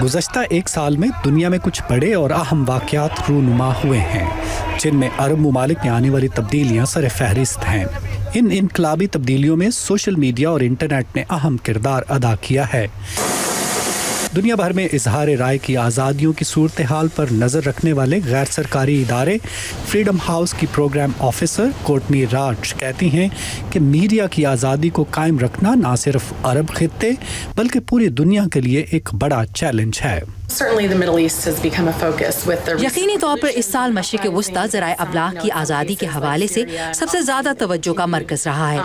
गुज़श्ता एक साल में दुनिया में कुछ बड़े और अहम वाक़यात रूनुमा हुए हैं, जिनमें अरब ममालिक में आने वाली तब्दीलियाँ सर फहरिस्त हैं। इन इनकलाबी तब्दीलियों में सोशल मीडिया और इंटरनेट ने अहम किरदार अदा किया है। दुनिया भर में इजहार राय की आज़ादियों की सूरत हाल पर नज़र रखने वाले गैर सरकारी इदारे फ्रीडम हाउस की प्रोग्राम ऑफिसर कोर्टनी राज कहती हैं कि मीडिया की आज़ादी को कायम रखना न सिर्फ अरब खित्ते बल्कि पूरी दुनिया के लिए एक बड़ा चैलेंज है। यकीनी तौर पर इस साल मशरिक़ वुस्ता ज़राए अबलाग की आज़ादी के हवाले से सबसे ज़्यादा तवज्जो का मरकज़ रहा है,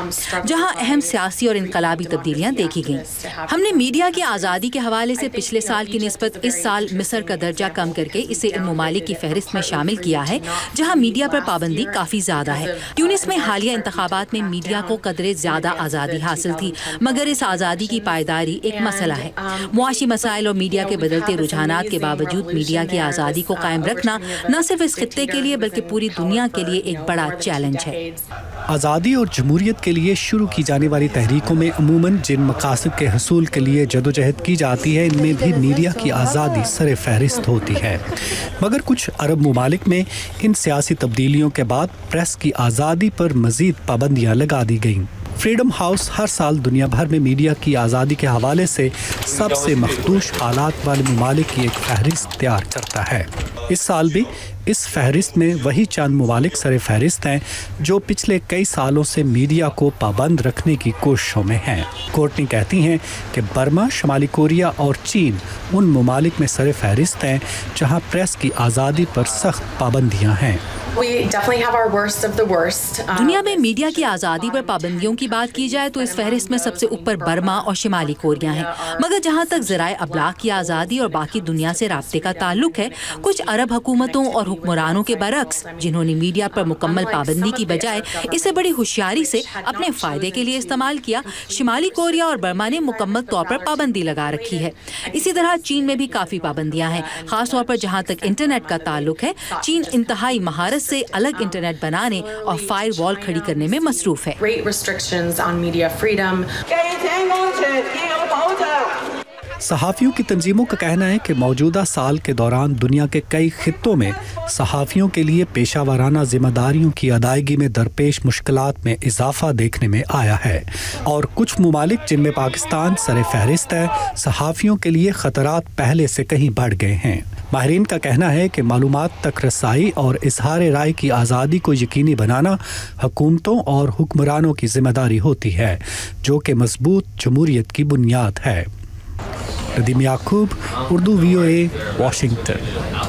जहाँ अहम सियासी और इनकलाबी तब्दीलियाँ देखी गईं। हमने मीडिया की आज़ादी के हवाले से पिछले साल की निस्बत इस साल मिस्र का दर्जा कम करके इसे इन ममालिक की फहरिस्त में शामिल किया है जहाँ मीडिया पर पाबंदी काफ़ी ज़्यादा है। ट्यूनिस में हालिया इंतखाबात में मीडिया को कदरे ज़्यादा आज़ादी हासिल थी, मगर इस आज़ादी की पायदारी एक मसला है। मुआशी मसाइल और मीडिया के बदलते रुझानात के बावजूद मीडिया की आज़ादी को कायम रखना न सिर्फ इस खित्ते के लिए बल्कि पूरी दुनिया के लिए एक बड़ा चैलेंज है। आज़ादी और जमहूरियत के लिए शुरू की जाने वाली तहरीकों में अमूमन जिन मकासद के हसूल के लिए जदोजहद की जाती है, इनमें भी मीडिया की आज़ादी सर फहरिस्त होती है। मगर कुछ अरब ममालिक में इन सियासी तब्दीलियों के बाद प्रेस की आज़ादी पर मज़ीद पाबंदियाँ लगा दी गईं। फ्रीडम हाउस हर साल दुनिया भर में मीडिया की आज़ादी के हवाले से सबसे मखदूश हालात वाले ममालिक की एक फहरिस्त तैयार करता है। इस साल भी इस फहरिस्त में वही चंद ममालिक सर फहरिस्त हैं जो पिछले कई सालों से मीडिया को पाबंद रखने की कोशिशों में हैं। कोर्टनी कहती हैं कि बर्मा, शुमाली कोरिया और चीन उन ममालिक में सर फहरिस्त हैं जहाँ प्रेस की आज़ादी पर सख्त पाबंदियाँ हैं। दुनिया में मीडिया की आज़ादी पर पाबंदियों की बात की जाए तो इस फहरिस्त में सबसे ऊपर बर्मा और शुमाली कोरिया हैं। मगर जहाँ तक ज़राए अबलाग की आज़ादी और बाकी दुनिया से राब्ते का ताल्लुक है, कुछ अरब हुकूमतों और हुक्मरानों के बरक्स, जिन्होंने मीडिया पर मुकम्मल पाबंदी की बजाय इसे बड़ी होशियारी से अपने फ़ायदे के लिए इस्तेमाल किया, शुमाली कोरिया और बर्मा ने मुकम्मल तौर पर पाबंदी लगा रखी है। इसी तरह चीन में भी काफ़ी पाबंदियाँ हैं। ख़ास तौर पर जहाँ तक इंटरनेट का ताल्लुक है, चीन इंतहाई महारत से अलग इंटरनेट बनाने और फायर वॉल खड़ी करने में मसरूफ है। सहाफ़ियों की तंजीमों का कहना है कि मौजूदा साल के दौरान दुनिया के कई खित्तों में सहाफ़ियों के लिए पेशा वाराना जिम्मेदारियों की अदायगी में दरपेश मुश्किलात में इजाफा देखने में आया है और कुछ ममालिक जिनमें पाकिस्तान सर फहरिस्त है, सहाफ़ियों के लिए ख़तरात पहले से कहीं बढ़ गए हैं। माहिरीन का कहना है कि मालूमात तक रसाई और इजहार राय की आज़ादी को यकीनी बनाना हुकूमतों और हुक्मरानों की जिम्मेदारी होती है, जो कि मजबूत जमहूरियत की बुनियाद है। नदीम याकूब, उर्दू VOA, वाशिंगटन।